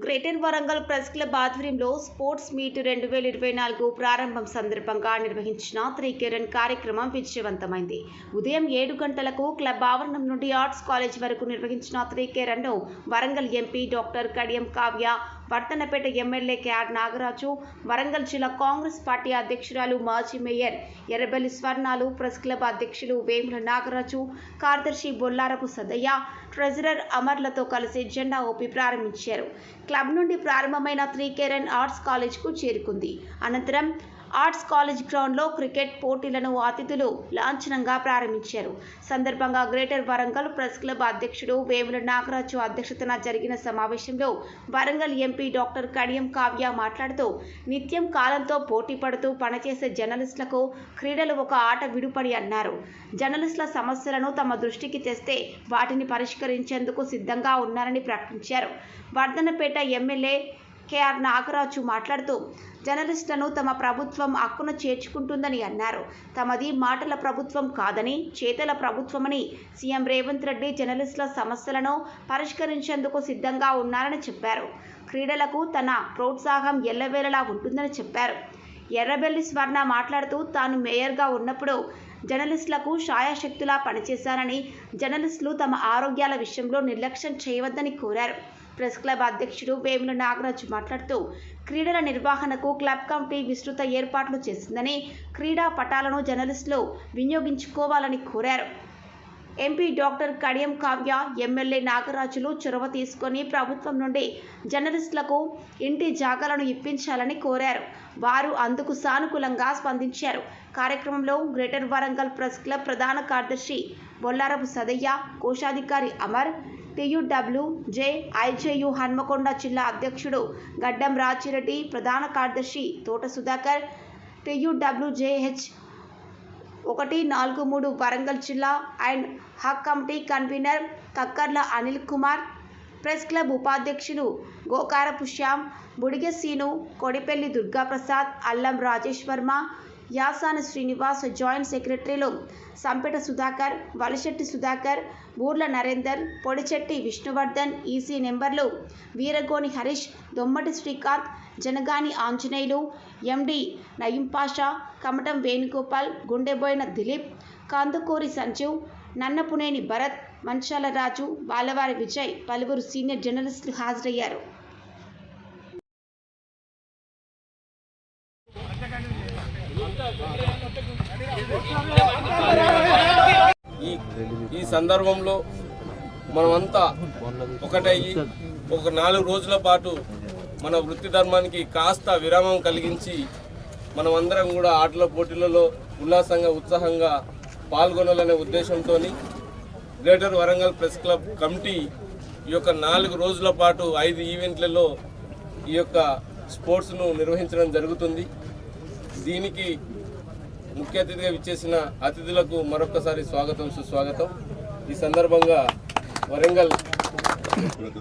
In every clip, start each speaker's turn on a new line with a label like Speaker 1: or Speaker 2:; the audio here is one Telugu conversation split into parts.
Speaker 1: గ్రేటర్ వరంగల్ ప్రెస్ క్లబ్ ఆధ్వర్యంలో స్పోర్ట్స్ మీట్ 2024 ప్రారంభం సందర్భంగా నిర్వహించిన త్రీకే రన్ కార్యక్రమం విజయవంతమైంది. ఉదయం 7 గంటలకు క్లబ్ ఆవరణం నుండి ఆర్ట్స్ కాలేజ్ వరకు నిర్వహించిన three K run Warangal MP doctor Kadiyam Kavya, Vardhannapet MLA K R Nagaraju, Warangal జిల్లా కాంగ్రెస్ పార్టీ అధ్యక్షురాలు మాజీ మేయర్ ఎర్రబెల్లి స్వర్ణాలు, ప్రెస్ క్లబ్ అధ్యక్షులు వేముల నాగరాజు, కార్యదర్శి బొల్లారపు సదయ్య, ట్రెజరర్ అమర్లతో కలిసి జెండా ఊపి ప్రారంభించారు. క్లబ్ నుండి ప్రారంభమైన త్రీకే రన్ ఆర్ట్స్ కాలేజ్కు చేరుకుంది. అనంతరం ఆర్ట్స్ కాలేజ్ గ్రౌండ్లో క్రికెట్ పోటీలను అతిథులు లాంఛనంగా ప్రారంభించారు. సందర్భంగా గ్రేటర్ వరంగల్ ప్రెస్ క్లబ్ అధ్యక్షుడు వేముల నాగరాజు అధ్యక్షతన జరిగిన సమావేశంలో వరంగల్ ఎంపీ డాక్టర్ కడియం కావ్య మాట్లాడుతూ, నిత్యం కాలంతో పోటీ పడుతూ పనిచేసే జర్నలిస్టులకు క్రీడలు ఒక ఆట విడుపడి అన్నారు. జర్నలిస్టుల సమస్యలను తమ దృష్టికి తెస్తే వాటిని పరిష్కరించేందుకు సిద్ధంగా ఉన్నారని ప్రకటించారు. వర్ధన్నపేట ఎమ్మెల్యే కేఆర్ నాగరాజు మాట్లాడుతూ, జర్నలిస్టులను తమ ప్రభుత్వం హక్కున చేర్చుకుంటుందని అన్నారు. తమది మాటల ప్రభుత్వం కాదని చేతల ప్రభుత్వమని సీఎం రేవంత్ రెడ్డి జర్నలిస్టుల సమస్యలను పరిష్కరించేందుకు సిద్ధంగా ఉన్నారని చెప్పారు. క్రీడలకు తన ప్రోత్సాహం ఎల్లవేళలా ఉంటుందని చెప్పారు. ఎర్రబెల్లి స్వర్ణ మాట్లాడుతూ, తాను మేయర్గా ఉన్నప్పుడు జర్నలిస్టులకు శాయశక్తులా పనిచేశారని, జర్నలిస్టులు తమ ఆరోగ్యాల విషయంలో నిర్లక్ష్యం చేయవద్దని కోరారు. ప్రెస్ క్లబ్ అధ్యక్షుడు వేముల నాగరాజు మాట్లాడుతూ, క్రీడల నిర్వహణకు క్లబ్ కమిటీ విస్తృత ఏర్పాట్లు చేసిందని, క్రీడా పటాలను జర్నలిస్టులు వినియోగించుకోవాలని కోరారు. MP doctor Kadiyam Kavya, MLA Nagarajulu చొరవ తీసుకొని ప్రభుత్వం నుండి జర్నలిస్టులకు ఇంటి జాగాలను ఇప్పించాలని కోరారు. వారు అందుకు సానుకూలంగా స్పందించారు. కార్యక్రమంలో గ్రేటర్ వరంగల్ ప్రెస్ క్లబ్ ప్రధాన కార్యదర్శి బొల్లారపు సదయ్య, కోశాధికారి అమర్, TUWJ IJU హన్మకొండ జిల్లా అధ్యక్షుడు గడ్డం రాజిరెడ్డి, ప్రధాన కార్యదర్శి తోట సుధాకర్, TUWJH 143 వరంగల్ జిల్లా ad hoc committee convener Kakkarla Anil Kumar, press club ఉపాధ్యక్షులు గోకారపు శ్యామ్, బుడిగె సీను, కొడిపెల్లి దుర్గాప్రసాద్, అల్లం రాజేష్ వర్మ, యాసాని శ్రీనివాస్, జాయింట్ సెక్రటరీలు సంపెట సుధాకర్, వలిశెట్టి సుధాకర్, బూర్ల నరేందర్, పొడిచెట్టి విష్ణువర్ధన్, ఈసీ నెంబర్లు వీరగోని హరీష్, దొమ్మటి శ్రీకాంత్, జనగాని ఆంజనేయులు, ఎండి నయింపాషా, కమటం వేణుగోపాల్, గుండెబోయిన దిలీప్, కాందుకూరి సంజీవ్, నన్నపునేని భరత్, మంచాల రాజు, బాలవారి విజయ్, పలువురు సీనియర్ జర్నలిస్టులు హాజరయ్యారు.
Speaker 2: ఈ సందర్భంలో మనమంతా ఒకటయ్యి ఒక 4 రోజుల పాటు మన వృత్తి ధర్మానికి కాస్త విరామం కలిగించి మనమందరం కూడా ఆటల పోటీలలో ఉల్లాసంగా ఉత్సాహంగా పాల్గొనాలనే ఉద్దేశంతో greater Warangal press club committee ఈ యొక్క 4 రోజుల పాటు 5 ఈవెంట్లలో ఈ యొక్క స్పోర్ట్స్ను నిర్వహించడం జరుగుతుంది. దీనికి ముఖ్య అతిథిగా విచ్చేసిన అతిథులకు మరొకసారి స్వాగతం, సుస్వాగతం. ఈ సందర్భంగా వరంగల్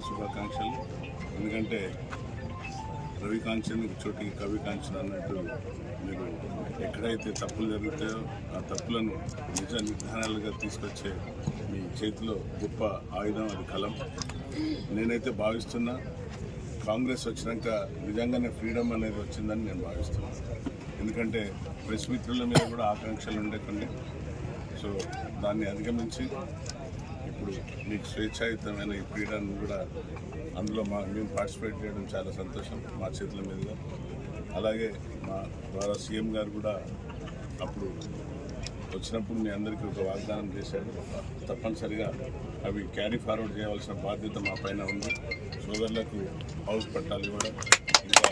Speaker 3: శుభాకాంక్షలు. ఎందుకంటే రవి కాంచన్ చోటికి కవి కాంచన్ అన్నట్టు మీరు ఎక్కడైతే తప్పులు జరుగుతాయో ఆ తప్పులను నిజ నిర్ధారణలుగా తీసుకొచ్చే మీ చేతిలో గొప్ప ఆయుధం అది కలం. నేనైతే భావిస్తున్నా కాంగ్రెస్ వచ్చినాక నిజంగానే ఫ్రీడమ్ అనేది వచ్చిందని నేను భావిస్తున్నాను. ఎందుకంటే ప్రెస్ మిత్రుల మీద కూడా ఆకాంక్షలు ఉండే కొన్ని, సో దాన్ని అధిగమించి ఇప్పుడు మీకు స్వేచ్ఛాయుతమైన ఈ క్రీడను కూడా అందులో మేము పార్టిసిపేట్ చేయడం చాలా సంతోషం మా చేతుల మీదుగా. అలాగే మా ద్వారా సీఎం గారు కూడా అప్పుడు వచ్చినప్పుడు మీ అందరికీ ఒక వాగ్దానం చేశారు. తప్పనిసరిగా అవి క్యారీ ఫార్వర్డ్ చేయవలసిన బాధ్యత మా పైన ఉంది. సోదరులకు హౌస్ పట్టాలు కూడా ఇంకా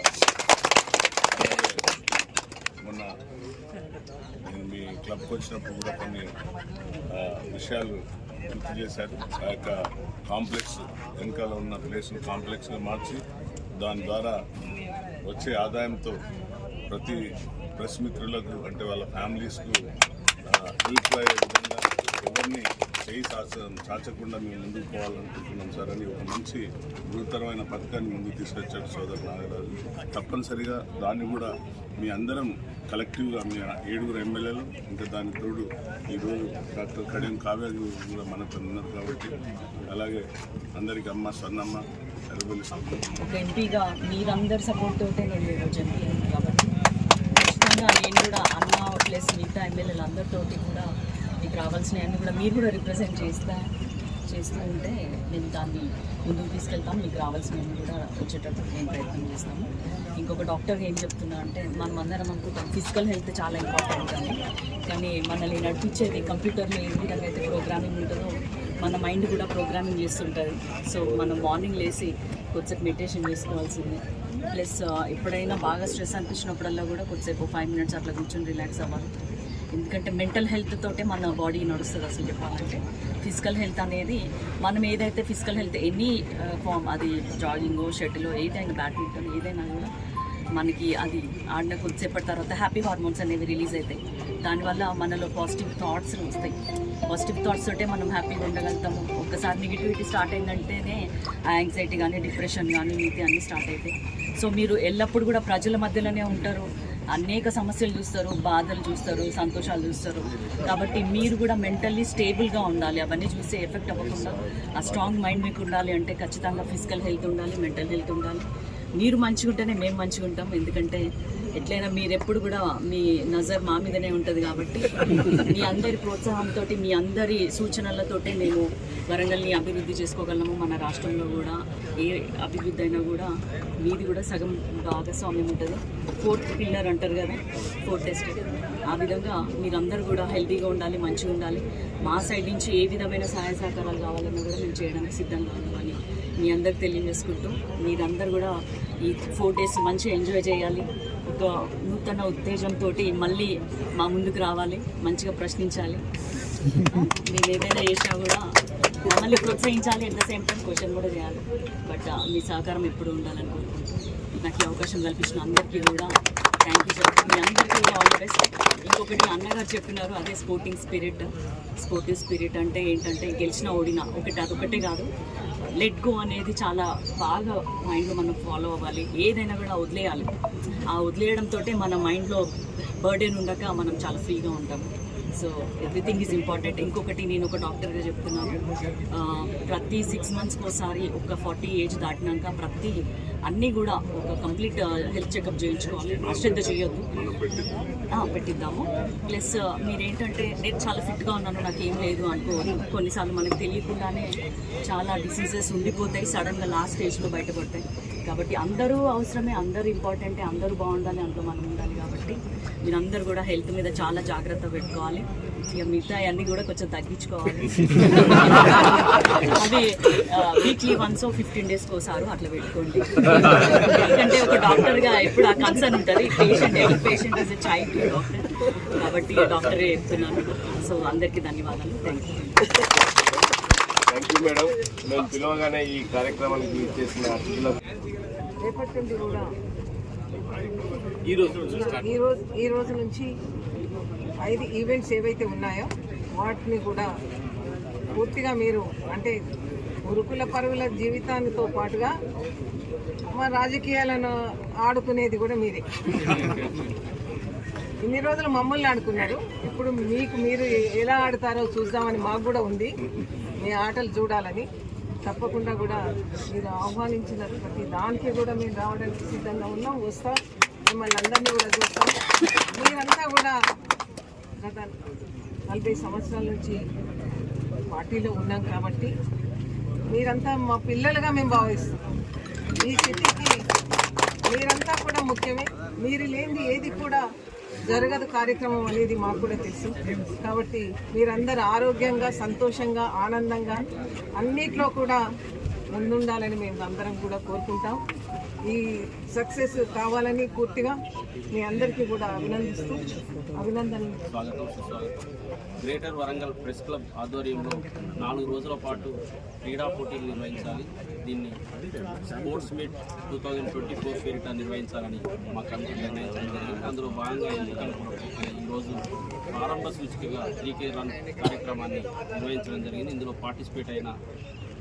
Speaker 3: మొన్న నేను మీ క్లబ్కి వచ్చినప్పుడు కూడా కొన్ని విషయాలు గుర్తు చేశారు. ఆ యొక్క కాంప్లెక్స్ వెనకాల ఉన్న ప్లేస్ను కాంప్లెక్స్గా మార్చి దాని ద్వారా వచ్చే ఆదాయంతో ప్రతి ప్రెస్ మిత్రులకు అంటే వాళ్ళ ఫ్యామిలీస్కు హెల్ప్ అయ్యే విధంగా ఎవరిని చేయి చాచకుండా మేము ముందుకు పోవాలనుకుంటున్నాం సార్ అని ఒక మంచి గురుతరమైన పథకాన్ని ముందుకు తీసుకొచ్చాడు సోదరు నాగరాజు. తప్పనిసరిగా దాన్ని కూడా మీ అందరం కలెక్టివ్గా మీ 7 ఎమ్మెల్యేలు ఇంకా దానికి తోడు ఈరోజు డాక్టర్ కడియం కావ్య కూడా మనతో ఉన్నారు కాబట్టి, అలాగే అందరికీ అమ్మ స్వర్ణమ్మ ఎర్రబెల్లి సంబంధం
Speaker 4: ఒక ఎంపీగా మీరందరి సపోర్ట్ తోటే నేను ఈరోజు ఎంపీ అయింది కాబట్టి ఖచ్చితంగా నేను కూడా అన్న ప్లస్ మిగతా ఎమ్మెల్యేలు అందరితోటి కూడా మీకు రావాల్సినవన్నీ కూడా మీరు కూడా రిప్రజెంట్ చేస్తూ ఉంటే నేను దాన్ని ముందుకు తీసుకెళ్తాం. మీకు రావాల్సినవన్నీ కూడా వచ్చేటట్టు నేను ప్రయత్నం చేస్తాము. ఇంకొక డాక్టర్గా ఏం చెప్తున్నా అంటే మనం అందరం అనుకుంటాం ఫిజికల్ హెల్త్ చాలా ఇంపార్టెంట్ అని, కానీ మనల్ని నడిపించేది కంప్యూటర్లో ఏ విధంగా అయితే ప్రోగ్రామింగ్ ఉంటుందో మన మైండ్ కూడా ప్రోగ్రామింగ్ చేస్తుంటుంది. సో మనం మార్నింగ్ లేసి కొద్దిసేపు మెడిటేషన్ చేసుకోవాల్సిందే. ప్లస్ ఎప్పుడైనా బాగా స్ట్రెస్ అనిపించినప్పుడల్లా కూడా కొద్దిసేపు 5 minutes అట్లా కూర్చొని రిలాక్స్ అవ్వాలి. ఎందుకంటే మెంటల్ హెల్త్ తోటే మన బాడీ నడుస్తుంది. అసలు చెప్పాలంటే ఫిజికల్ హెల్త్ అనేది మనం ఏదైతే ఫిజికల్ హెల్త్ ఎనీ ఫామ్, అది జాగింగో షటిలో ఏదైనా బ్యాడ్మింటన్ ఏదైనా కూడా మనకి అది ఆడిన కొద్దిసేపటి తర్వాత హ్యాపీ హార్మోన్స్ అనేవి రిలీజ్ అవుతాయి. దానివల్ల మనలో పాజిటివ్ థాట్స్ వస్తాయి. పాజిటివ్ థాట్స్ తోటే మనం హ్యాపీగా ఉండగలుగుతాము. ఒక్కసారి నెగిటివిటీ స్టార్ట్ అయిందంటేనే ఆ యాంగ్జైటీ కానీ డిప్రెషన్ కానీ మిగతా అన్నీ స్టార్ట్ అవుతాయి. సో మీరు ఎల్లప్పుడూ కూడా ప్రజల మధ్యలోనే ఉంటారు, అనేక సమస్యలు చూస్తారు, బాధలు చూస్తారు, సంతోషాలు చూస్తారు. కాబట్టి మీరు కూడా మెంటల్లీ స్టేబుల్గా ఉండాలి. అవన్నీ చూసి ఎఫెక్ట్ అవ్వకుండా ఆ స్ట్రాంగ్ మైండ్ మీకు ఉండాలి అంటే ఖచ్చితంగా ఫిజికల్ హెల్త్ ఉండాలి, మెంటల్ హెల్త్ ఉండాలి. మీరు మంచిగా ఉంటేనే మేము మంచిగా ఉంటాం. ఎందుకంటే ఎట్లయినా మీరు ఎప్పుడు కూడా మీ నజర్ మా మీదనే ఉంటుంది. కాబట్టి మీ అందరి ప్రోత్సాహంతో, మీ అందరి సూచనలతోటే మేము వరంగల్ని అభివృద్ధి చేసుకోగలము. మన రాష్ట్రంలో కూడా ఏ అభివృద్ధి అయినా కూడా మీది కూడా సగం భాగస్వామ్యం ఉంటుంది. 4th pillar అంటారు కదా, 4th estate. ఆ విధంగా మీరందరూ కూడా హెల్తీగా ఉండాలి, మంచిగా ఉండాలి. మా సైడ్ నుంచి ఏ విధమైన సహాయ సహకారాలు కావాలన్నా కూడా మేము చేయడానికి సిద్ధంగా ఉన్నామని మీ అందరికి తెలియజేసుకుంటూ, మీరందరూ కూడా ఈ 4 days మంచిగా ఎంజాయ్ చేయాలి. ఒక నూతన ఉత్తేజంతో మళ్ళీ మా ముందుకు రావాలి, మంచిగా ప్రశ్నించాలి. మేము ఏదైనా చేసినా కూడా మమ్మల్ని ప్రోత్సహించాలి, at the same time question కూడా చేయాలి. బట్ మీ సహకారం ఎప్పుడు ఉండాలని కోరుకుంటున్నాను. నాకు ఈ అవకాశం కల్పించిన అందరికీ కూడా థ్యాంక్ యూ సార్. మీ అందరికీ కూడా ఆల్ ది బెస్ట్. ఇంకొకటి అన్నగారు చెప్పినారు, అదే స్పోర్టివ్ స్పిరిట్ అంటే ఏంటంటే గెలిచిన ఓడినా అదొకటే కాదు, లెట్ గో అనేది చాలా బాగా మైండ్లో మనం ఫాలో అవ్వాలి. ఏదైనా కూడా వదిలేయాలి. ఆ వదిలేయడంతో మన మైండ్లో బర్డెన్ ఉండక మనం చాలా ఫ్రీగా ఉంటాము. So everything is important. ఇంకొకటి నేను ఒక డాక్టర్గా చెప్తున్నాను, ప్రతి 6 monthsకి ఒకసారి ఒక 40 ఏజ్ దాటినాక అన్నీ కూడా ఒక కంప్లీట్ హెల్త్ చెకప్ చేయించుకోవాలి. అశ్రద్ధ చేయొద్దు, పెట్టిద్దాము. ప్లస్ మీరేంటంటే నేను చాలా ఫిట్గా ఉన్నాను, నాకేం లేదు అనుకోవాలి. కొన్నిసార్లు మనకు తెలియకుండానే చాలా డిసీజెస్ ఉండిపోతాయి, సడన్గా లాస్ట్ స్టేజ్లో బయటపడతాయి. కాబట్టి అందరూ అవసరమే, అందరూ ఇంపార్టెంటే, అందరూ బాగుండాలి, అందులో మనం ఉండాలి. కాబట్టి మీరందరూ కూడా హెల్త్ మీద చాలా జాగ్రత్త పెట్టుకోవాలి. ఇక మిగతా అన్నీ కూడా కొంచెం తగ్గించుకోవాలి. అది వీక్లీ వన్స్ 15 daysకి ఒకసారి అట్లా పెట్టుకోండి. ఎందుకంటే ఒక డాక్టర్గా ఎప్పుడు ఆ కన్సర్న్ ఉంటుంది, patient is a child doctor. కాబట్టి డాక్టరే చెప్తున్నాను. సో అందరికీ ధన్యవాదాలు. Thank
Speaker 2: you madam. మేము పిలవగానే ఈ కార్యక్రమానికి చేసిన
Speaker 5: రేపటి నుండి కూడా ఈ రోజు నుంచి 5 ఈవెంట్స్ ఏవైతే ఉన్నాయో వాటిని కూడా పూర్తిగా మీరు అంటే ఉరుకుల పరుగుల జీవితానితో పాటుగా మా రాజకీయాలను ఆడుకునేది కూడా మీరే. ఇన్ని రోజులు మమ్మల్ని ఆడుకున్నారు, ఇప్పుడు మీరు ఎలా ఆడతారో చూద్దామని మాకు కూడా ఉంది. మీ ఆటలు చూడాలని తప్పకుండా కూడా మీరు ఆహ్వానించిన ప్రతి దానికి కూడా మేము రావడానికి సిద్ధంగా ఉన్నాం, వస్తాం, మిమ్మల్ని అందరినీ కూడా చూస్తాం. మీరంతా కూడా గత 40 సంవత్సరాల నుంచి పార్టీలో ఉన్నాం కాబట్టి మీరంతా మా పిల్లలుగా మేము భావిస్తాం. ఈ సిటీకి మీరంతా కూడా ముఖ్యమే. మీరు లేనిది ఏది కూడా జరగదు కార్యక్రమం అనేది మాకు కూడా తెలుసు. కాబట్టి మీరందరూ ఆరోగ్యంగా, సంతోషంగా, ఆనందంగా అన్నిట్లో కూడా ముందుండాలని మేము అందరం కూడా కోరుకుంటాం. ఈ సక్సెస్ కావాలని పూర్తిగా మీ అందరికీ కూడా అభినందనలు.
Speaker 6: గ్రేటర్ వరంగల్ ప్రెస్ క్లబ్ ఆధ్వర్యంలో 4 రోజుల పాటు క్రీడా పోటీలు నిర్వహించాలి. దీన్ని స్పోర్ట్స్ మీట్ 2024 పేరిట నిర్వహించాలని మా కమిటీ నిర్ణయించడం జరిగింది. అందులో భాగంగా ఈరోజు ప్రారంభ సూచికగా 3K రన్ కార్యక్రమాన్ని నిర్వహించడం జరిగింది. ఇందులో పార్టిసిపేట్ అయిన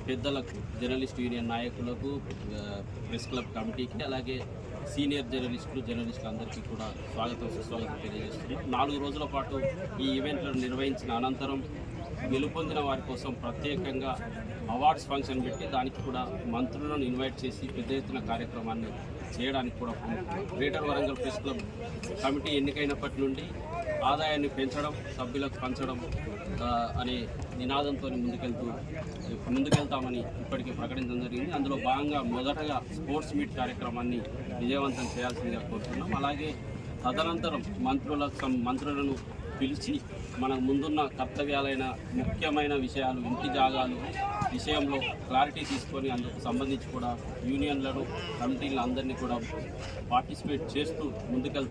Speaker 6: పెద్దలకు, జర్నలిస్ట్ యూనియన్ నాయకులకు, ప్రెస్ క్లబ్ కమిటీకి, అలాగే సీనియర్ జర్నలిస్టులు అందరికీ కూడా సుస్వాగతం తెలియజేస్తున్నాం. 4 రోజుల పాటు ఈ ఈవెంట్లను నిర్వహించిన అనంతరం గెలుపొందిన వారి కోసం ప్రత్యేకంగా అవార్డ్స్ ఫంక్షన్ పెట్టి దానికి కూడా మంత్రులను ఇన్వైట్ చేసి పెద్ద ఎత్తున కార్యక్రమాన్ని చేయడానికి కూడా greater Warangal press club committee ఎన్నికైనప్పటి నుండి ఆదాయాన్ని పెంచడం, సభ్యులకు పంచడం అనే నినాదంతో ముందుకెళ్తామని ఇప్పటికే ప్రకటించడం జరిగింది. అందులో భాగంగా మొదటగా స్పోర్ట్స్ మీట్ కార్యక్రమాన్ని విజయవంతం చేయాల్సిందిగా కోరుతున్నాం. అలాగే తదనంతరం మంత్రులను పిలిచి మనకు ముందున్న కర్తవ్యాలైన ముఖ్యమైన విషయాలు, ఇంటి జాగాలు విషయంలో క్లారిటీ తీసుకొని అందుకు సంబంధించి కూడా యూనియన్లను, కమిటీలను అందరినీ కూడా పార్టిసిపేట్ చేస్తూ ముందుకెళ్తాం.